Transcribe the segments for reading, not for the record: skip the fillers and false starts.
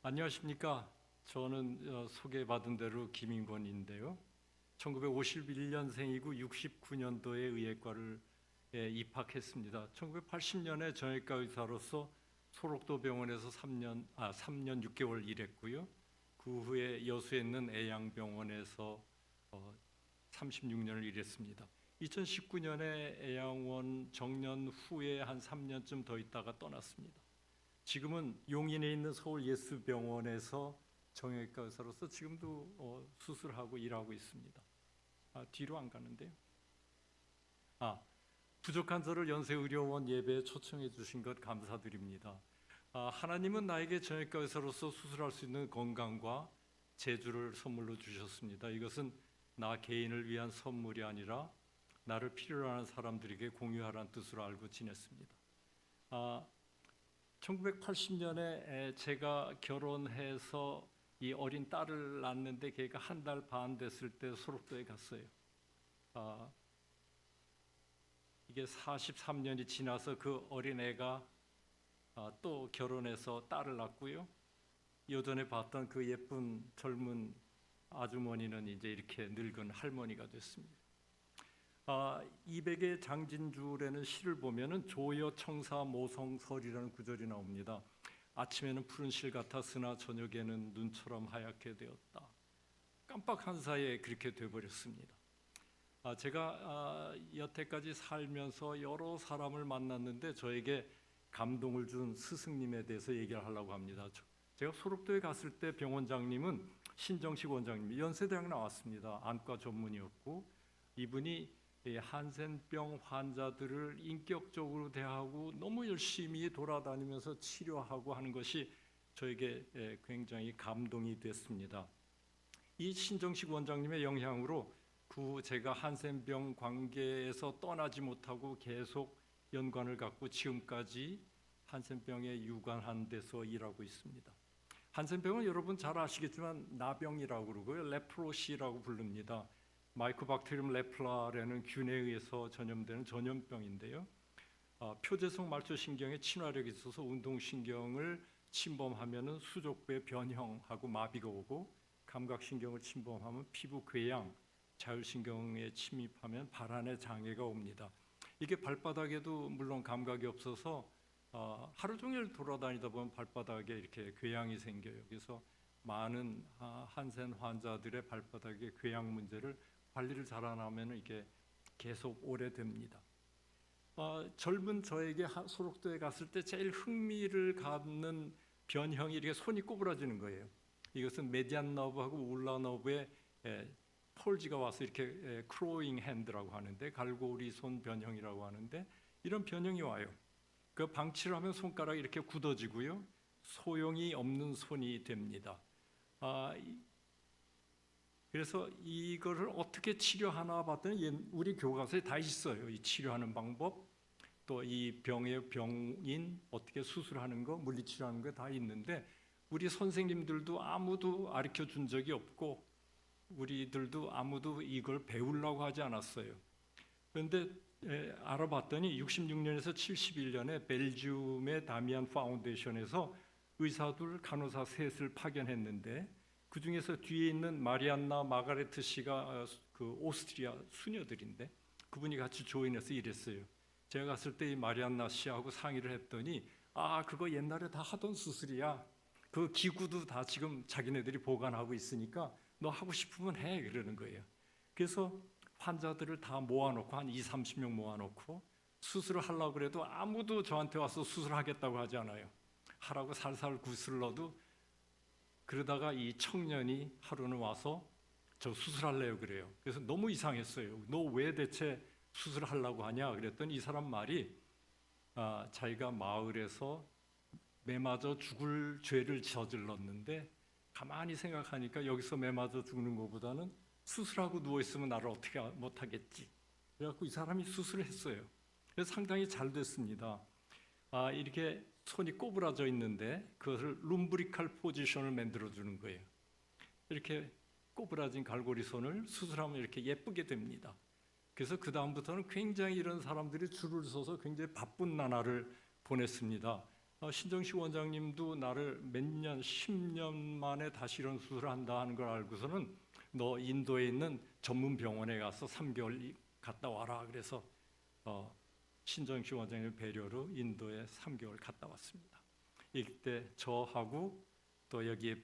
안녕하십니까. 저는 소개받은 대로 김인권인데요. 1951년생이고 69년도에 의예과를 입학했습니다. 1980년에 정형외과 의사로서 소록도 병원에서 3년 6개월 일했고요. 그 후에 여수에 있는 애양병원에서 36년을 일했습니다. 2019년에 애양원 정년 후에 한 3년쯤 더 있다가 떠났습니다. 지금은 용인에 있는 서울예수병원에서 정형외과 의사로서 지금도 수술하고 일하고 있습니다. 뒤로 안 가는데요. 부족한 저를 연세의료원 예배에 초청해 주신 것 감사드립니다. 하나님은 나에게 정형외과 의사로서 수술할 수 있는 건강과 재주를 선물로 주셨습니다. 이것은 나 개인을 위한 선물이 아니라 나를 필요로 하는 사람들에게 공유하라는 뜻으로 알고 지냈습니다. 1980년에 제가 결혼해서 이 어린 딸을 낳았는데 걔가 한 달 반 됐을 때 소록도에 갔어요. 이게 43년이 지나서 그 어린애가 또 결혼해서 딸을 낳고요. 예전에 봤던 그 예쁜 젊은 아주머니는 이제 이렇게 늙은 할머니가 됐습니다. 200의 장진주라는 시를 보면은 조여 청사 모성설이라는 구절이 나옵니다. 아침에는 푸른 실 같았으나 저녁에는 눈처럼 하얗게 되었다. 깜빡한 사이에 그렇게 돼버렸습니다. 제가 여태까지 살면서 여러 사람을 만났는데 저에게 감동을 준 스승님에 대해서 얘기를 하려고 합니다. 제가 소록도에 갔을 때 병원장님은 신정식 원장님, 연세대학 나왔습니다. 안과 전문이었고 이분이 한센병 환자들을 인격적으로 대하고 너무 열심히 돌아다니면서 치료하고 하는 것이 저에게 굉장히 감동이 됐습니다. 이 신정식 원장님의 영향으로 제가 한센병 관계에서 떠나지 못하고 계속 연관을 갖고 지금까지 한센병에 유관한 데서 일하고 있습니다. 한센병은 여러분 잘 아시겠지만 나병이라고 그러고요. 레프로시라고 부릅니다. 마이코박테리움 레플라라는 균에 의해서 전염되는 전염병인데요. 표재성 말초신경에 친화력이 있어서 운동신경을 침범하면 수족부의 변형하고 마비가 오고 감각신경을 침범하면 피부 궤양, 자율신경에 침입하면 발안에 장애가 옵니다. 이게 발바닥에도 물론 감각이 없어서 하루 종일 돌아다니다 보면 발바닥에 이렇게 궤양이 생겨요. 그래서 많은 한센 환자들의 발바닥의 궤양 문제를 관리를 잘 안 하면 이게 계속 오래됩니다. 젊은 저에게 소록도에 갔을 때 제일 흥미를 갖는 변형이 이렇게 손이 꼬부라지는 거예요. 이것은 메디안 너브하고 울라 너브에 폴지가 와서 이렇게 크로잉 핸드라고 하는데 갈고리 손 변형이라고 하는데 이런 변형이 와요. 그 방치를 하면 손가락이 이렇게 굳어지고요. 소용이 없는 손이 됩니다. 그래서 이거를 어떻게 치료하나 봤더니 우리 교과서에 다 있어요. 이 치료하는 방법, 또 이 병의 병인 어떻게 수술하는 거, 물리치료하는 거 다 있는데 우리 선생님들도 아무도 가르쳐 준 적이 없고 우리들도 아무도 이걸 배우려고 하지 않았어요. 그런데 알아봤더니 66년에서 71년에 벨지움의 다미안 파운데이션에서 의사들, 간호사 셋을 파견했는데 그 중에서 뒤에 있는 마리안나 마가레트 씨가 그 오스트리아 수녀들인데 그분이 같이 조인해서 일했어요. 제가 갔을 때 이 마리안나 씨하고 상의를 했더니 그거 옛날에 다 하던 수술이야. 그 기구도 다 지금 자기네들이 보관하고 있으니까 너 하고 싶으면 해 그러는 거예요. 그래서 환자들을 다 모아놓고 한 20-30명 모아놓고 수술을 하려고 그래도 아무도 저한테 와서 수술하겠다고 하지 않아요. 하라고 살살 구슬러도 그러다가 이 청년이 하루는 와서 저 수술할래요 그래요. 그래서 너무 이상했어요. 너 왜 대체 수술하려고 하냐 그랬더니 이 사람 말이 자기가 마을에서 매 맞아 죽을 죄를 저질렀는데 가만히 생각하니까 여기서 매 맞아 죽는 것보다는 수술하고 누워있으면 나를 어떻게 못하겠지. 그래갖고 이 사람이 수술을 했어요. 그래서 상당히 잘 됐습니다. 이렇게 손이 꼬부라져 있는데 그것을 룸브리칼 포지션을 만들어주는 거예요. 이렇게 꼬부라진 갈고리 손을 수술하면 이렇게 예쁘게 됩니다. 그래서 그 다음부터는 굉장히 이런 사람들이 줄을 서서 굉장히 바쁜 나날을 보냈습니다. 신정식 원장님도 나를 몇 년, 10년 만에 다시 이런 수술을 한다 하는 걸 알고서는 너 인도에 있는 전문 병원에 가서 3개월 갔다 와라. 그래서 신정식 원장님 배려로 인도에 3개월 갔다 왔습니다. 이때 저하고 또 여기에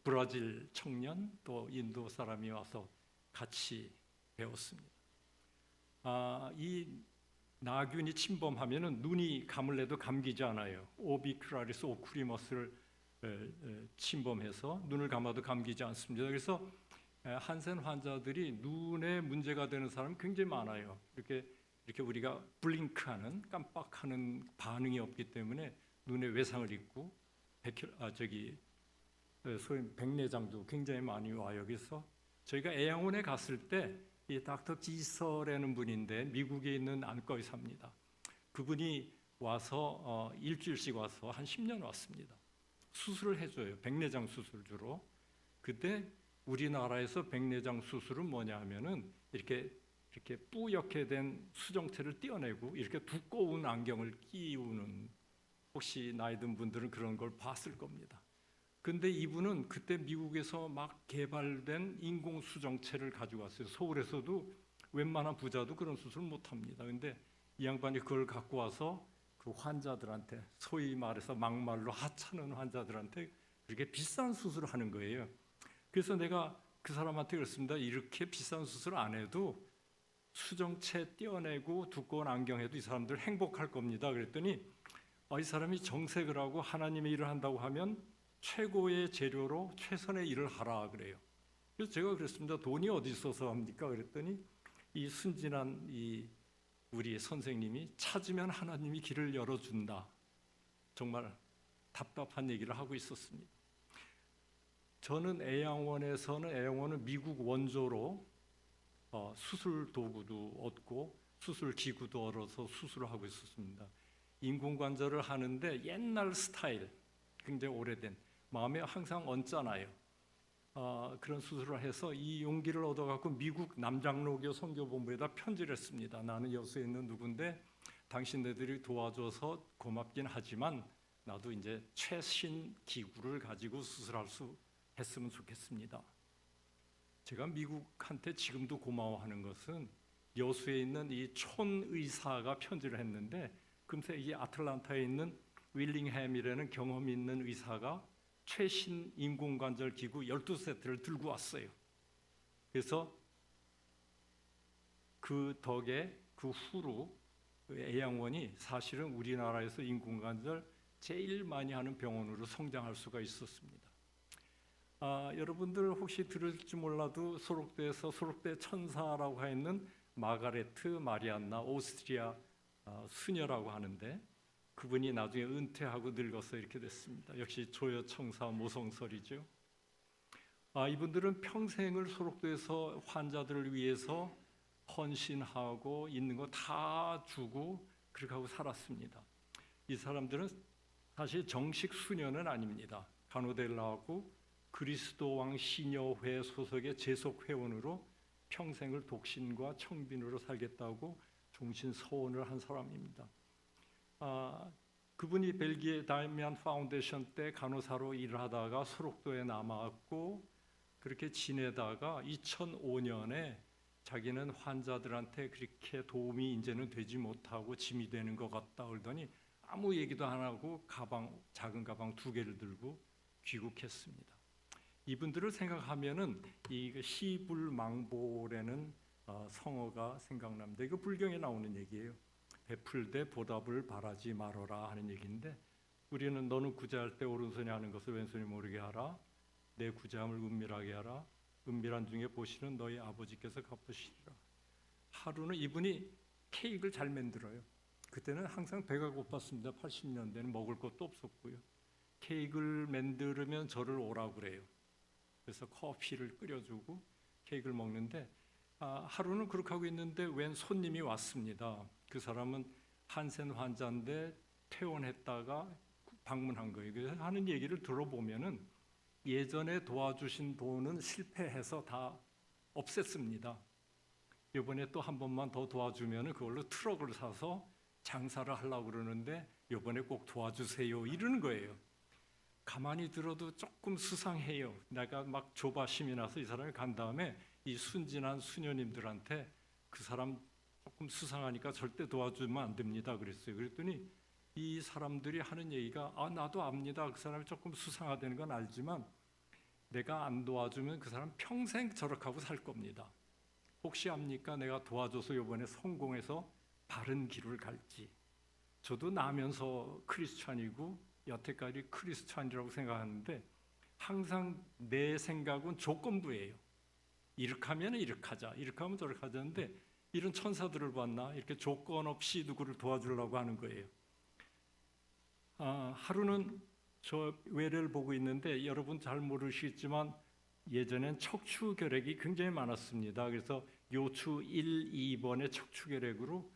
브라질 청년 또 인도 사람이 와서 같이 배웠습니다. 이 나균이 침범하면은 눈이 감을래도 감기지 않아요. 오비큐라리스 오쿠리머스를 침범해서 눈을 감아도 감기지 않습니다. 그래서 한센 환자들이 눈에 문제가 되는 사람 굉장히 많아요. 이렇게 우리가 블링크하는 깜빡하는 반응이 없기 때문에 눈에 외상을 입고 소위 백내장도 굉장히 많이 와요. 그래서 저희가 애양원에 갔을 때 이 닥터 지설이라는 분인데 미국에 있는 안과 의사입니다. 그분이 와서 일주일씩 와서 한 10년 왔습니다. 수술을 해줘요. 백내장 수술 주로. 그때 우리나라에서 백내장 수술은 뭐냐 하면은 이렇게 뿌옇게 된 수정체를 떼어내고 이렇게 두꺼운 안경을 끼우는, 혹시 나이 든 분들은 그런 걸 봤을 겁니다. 근데 이분은 그때 미국에서 막 개발된 인공 수정체를 가지고 왔어요. 서울에서도 웬만한 부자도 그런 수술을 못 합니다. 근데 이 양반이 그걸 갖고 와서 그 환자들한테, 소위 말해서 막말로 하찮은 환자들한테 그렇게 비싼 수술을 하는 거예요. 그래서 내가 그 사람한테 그랬습니다. 이렇게 비싼 수술 안 해도 수정체 떼어내고 두꺼운 안경해도 이 사람들 행복할 겁니다. 그랬더니 이 사람이 정색을 하고 하나님의 일을 한다고 하면 최고의 재료로 최선의 일을 하라 그래요. 그래서 제가 그랬습니다. 돈이 어디 있어서 합니까? 그랬더니 이 순진한 우리 선생님이 찾으면 하나님이 길을 열어준다. 정말 답답한 얘기를 하고 있었습니다. 저는 애양원은 미국 원조로 수술 도구도 얻고 수술 기구도 얻어서 수술을 하고 있었습니다. 인공관절을 하는데 옛날 스타일, 굉장히 오래된, 마음에 항상 얹잖아요. 그런 수술을 해서 이 용기를 얻어갖고 미국 남장로교 선교본부에다 편지를 했습니다. 나는 여수에 있는 누군데 당신네들이 도와줘서 고맙긴 하지만 나도 이제 최신 기구를 가지고 수술할 수 했으면 좋겠습니다. 제가 미국한테 지금도 고마워하는 것은 여수에 있는 이 촌의사가 편지를 했는데 금세 이 아틀란타에 있는 윌링햄이라는 경험 있는 의사가 최신 인공관절 기구 12세트를 들고 왔어요. 그래서 그 덕에 그 후로 애양원이 사실은 우리나라에서 인공관절 제일 많이 하는 병원으로 성장할 수가 있었습니다. 여러분들 혹시 들을지 몰라도 소록대 천사라고 하는 마가레트 마리안나 오스트리아 수녀라고 하는데 그분이 나중에 은퇴하고 늙어서 이렇게 됐습니다. 역시 조여청사 모성설이죠. 이분들은 평생을 소록도에서 환자들을 위해서 헌신하고 있는 거 다 주고 그렇게 하고 살았습니다. 이 사람들은 사실 정식 수녀는 아닙니다. 간호대를 그리스도 왕 시녀회 소속의 재속 회원으로 평생을 독신과 청빈으로 살겠다고 종신 서원을 한 사람입니다. 그분이 벨기에 다이미안 파운데이션 때 간호사로 일을 하다가 소록도에 남았고 그렇게 지내다가 2005년에 자기는 환자들한테 그렇게 도움이 이제는 되지 못하고 짐이 되는 것 같다 그러더니 아무 얘기도 안 하고 작은 가방 2개를 들고 귀국했습니다. 이분들을 생각하면은 이 시불망보라는 성어가 생각납니다. 이거 불경에 나오는 얘기예요. 베풀되 보답을 바라지 말어라 하는 얘기인데 우리는 너는 구제할 때 오른손이 하는 것을 왼손이 모르게 하라. 내 구제함을 은밀하게 하라. 은밀한 중에 보시는 너희 아버지께서 갚으시리라. 하루는 이분이 케이크를 잘 만들어요. 그때는 항상 배가 고팠습니다. 80년대는 먹을 것도 없었고요. 케이크를 만들면 저를 오라고 그래요. 그래서 커피를 끓여주고 케이크를 먹는데 하루는 그렇게 하고 있는데 웬 손님이 왔습니다. 그 사람은 한센 환자인데 퇴원했다가 방문한 거예요. 그래서 하는 얘기를 들어보면은 예전에 도와주신 돈은 실패해서 다 없앴습니다. 이번에 또 한 번만 더 도와주면은 그걸로 트럭을 사서 장사를 하려고 그러는데 이번에 꼭 도와주세요 이러는 거예요. 가만히 들어도 조금 수상해요. 내가 막 조바심이 나서 이 사람이 간 다음에 이 순진한 수녀님들한테 그 사람 조금 수상하니까 절대 도와주면 안 됩니다 그랬어요. 그랬더니 이 사람들이 하는 얘기가 나도 압니다. 그 사람이 조금 수상하다는 건 알지만 내가 안 도와주면 그 사람 평생 저렇게 하고 살 겁니다. 혹시 압니까? 내가 도와줘서 이번에 성공해서 바른 길을 갈지. 저도 나면서 크리스찬이고 여태까지 크리스찬이라고 생각하는데 항상 내 생각은 조건부예요. 이렇게 하면 이렇게 하자, 이렇게 하면 저렇게 하자는데 이런 천사들을 봤나? 이렇게 조건 없이 누구를 도와주려고 하는 거예요. 하루는 저 외래를 보고 있는데 여러분 잘 모르시겠지만 예전엔 척추결핵이 굉장히 많았습니다. 그래서 요추 1, 2번의 척추결핵으로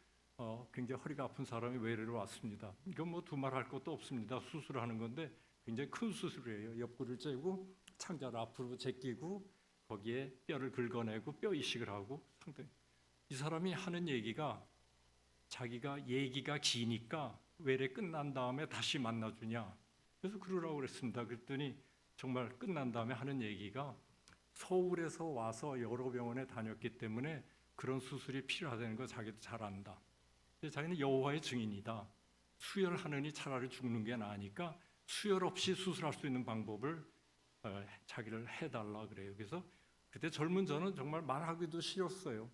굉장히 허리가 아픈 사람이 외래로 왔습니다. 이건 뭐 두말할 것도 없습니다. 수술하는 건데 굉장히 큰 수술이에요. 옆구리를 째고 창자를 앞으로 제끼고 거기에 뼈를 긁어내고 뼈 이식을 하고 상당히 이 사람이 하는 얘기가 자기가 얘기가 기니까 외래 끝난 다음에 다시 만나주냐. 그래서 그러라고 그랬습니다. 그랬더니 정말 끝난 다음에 하는 얘기가 서울에서 와서 여러 병원에 다녔기 때문에 그런 수술이 필요하다는 거 자기도 잘 안다. 자기는 여호와의 증인이다. 수혈하느니 차라리 죽는 게 나으니까 수혈 없이 수술할 수 있는 방법을 자기를 해달라 그래요. 그래서 그때 젊은 저는 정말 말하기도 싫었어요.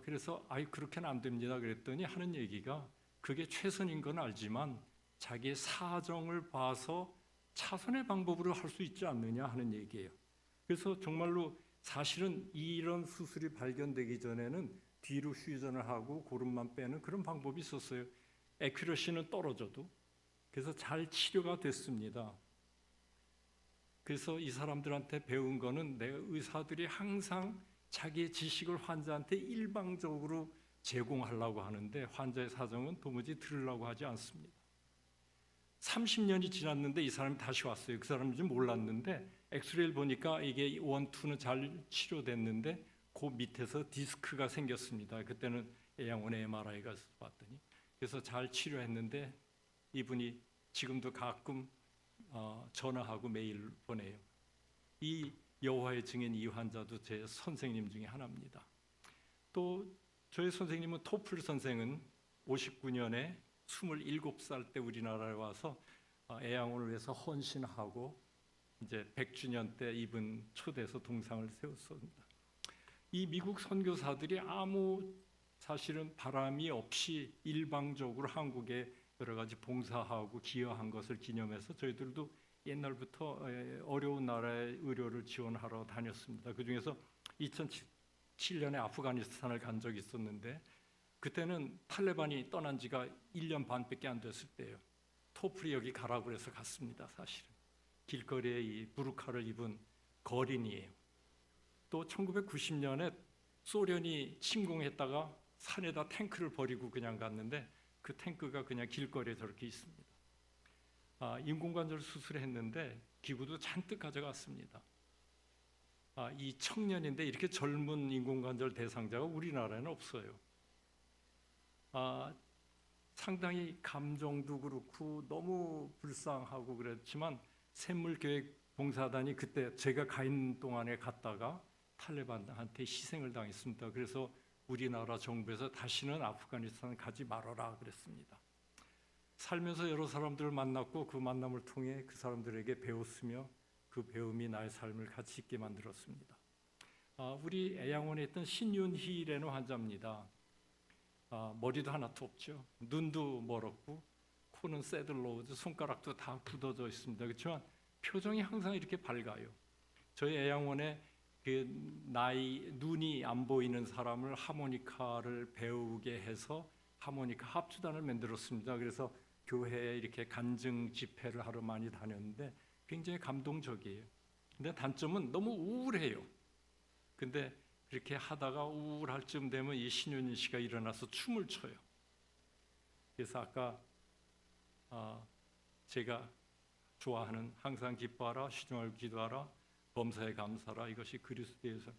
그래서 그렇게는 안 됩니다. 그랬더니 하는 얘기가 그게 최선인 건 알지만 자기의 사정을 봐서 차선의 방법으로 할 수 있지 않느냐 하는 얘기예요. 그래서 정말로 사실은 이런 수술이 발견되기 전에는 뒤로 휴전을 하고 고름만 빼는 그런 방법이 있었어요. 에큐러시는 떨어져도. 그래서 잘 치료가 됐습니다. 그래서 이 사람들한테 배운 거는 내 의사들이 항상 자기의 지식을 환자한테 일방적으로 제공하려고 하는데 환자의 사정은 도무지 들으려고 하지 않습니다. 30년이 지났는데 이 사람이 다시 왔어요. 그 사람인지 몰랐는데 엑스레이를 보니까 이게 1, 2는 잘 치료됐는데 그 밑에서 디스크가 생겼습니다. 그때는 애양원에 MRI 가서 봤더니 그래서 잘 치료했는데 이분이 지금도 가끔 전화하고 메일 보내요. 이 여호와의 증인 이 환자도 제 선생님 중에 하나입니다. 또 저희 선생님은 토플 선생은 59년에 27살 때 우리나라에 와서 애양원을 위해서 헌신하고 이제 100주년 때 이분 초대해서 동상을 세웠습니다. 이 미국 선교사들이 아무 사실은 바람이 없이 일방적으로 한국에 여러 가지 봉사하고 기여한 것을 기념해서 저희들도 옛날부터 어려운 나라의 의료를 지원하러 다녔습니다. 그중에서 2007년에 아프가니스탄을 간 적이 있었는데 그때는 탈레반이 떠난 지가 1년 반밖에 안 됐을 때예요. 토플이 여기 가라고 해서 갔습니다. 사실은 길거리에 이 부르카를 입은 거린이에요. 또 1990년에 소련이 침공했다가 산에다 탱크를 버리고 그냥 갔는데 그 탱크가 그냥 길거리에 저렇게 있습니다. 인공관절 수술을 했는데 기구도 잔뜩 가져갔습니다. 이 청년인데 이렇게 젊은 인공관절 대상자가 우리나라에는 없어요. 상당히 감정도 그렇고 너무 불쌍하고 그랬지만 샘물교획봉사단이 그때 제가 가 있는 동안에 갔다가 탈레반한테 희생을 당했습니다. 그래서 우리나라 정부에서 다시는 아프가니스탄 가지 말아라 그랬습니다. 살면서 여러 사람들을 만났고 그 만남을 통해 그 사람들에게 배웠으며 그 배움이 나의 삶을 가치 있게 만들었습니다. 우리 애양원에 있던 신윤희라는 환자입니다. 머리도 하나도 없죠. 눈도 멀었고 코는 새들로우즈, 손가락도 다 굳어져 있습니다. 그렇지만 표정이 항상 이렇게 밝아요. 저희 애양원에 그 눈이 안 보이는 사람을 하모니카를 배우게 해서 하모니카 합주단을 만들었습니다. 그래서 교회에 이렇게 간증 집회를 하러 많이 다녔는데 굉장히 감동적이에요. 근데 단점은 너무 우울해요. 근데 그렇게 하다가 우울할 쯤 되면 이 신윤희 씨가 일어나서 춤을 춰요. 그래서 아까 제가 좋아하는 항상 기뻐하라, 시종하고 기도하라, 범사에 감사하라, 이것이 그리스도에서.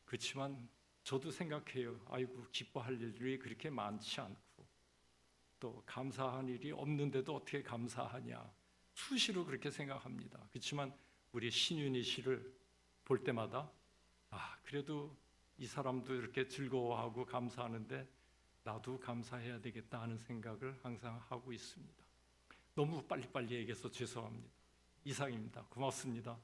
그렇지만 저도 생각해요. 아이고 기뻐할 일이 그렇게 많지 않고 또 감사한 일이 없는데도 어떻게 감사하냐, 수시로 그렇게 생각합니다. 그렇지만 우리 신윤희 씨를 볼 때마다 그래도 이 사람도 이렇게 즐거워하고 감사하는데 나도 감사해야 되겠다 하는 생각을 항상 하고 있습니다. 너무 빨리빨리 얘기해서 죄송합니다. 이상입니다. 고맙습니다.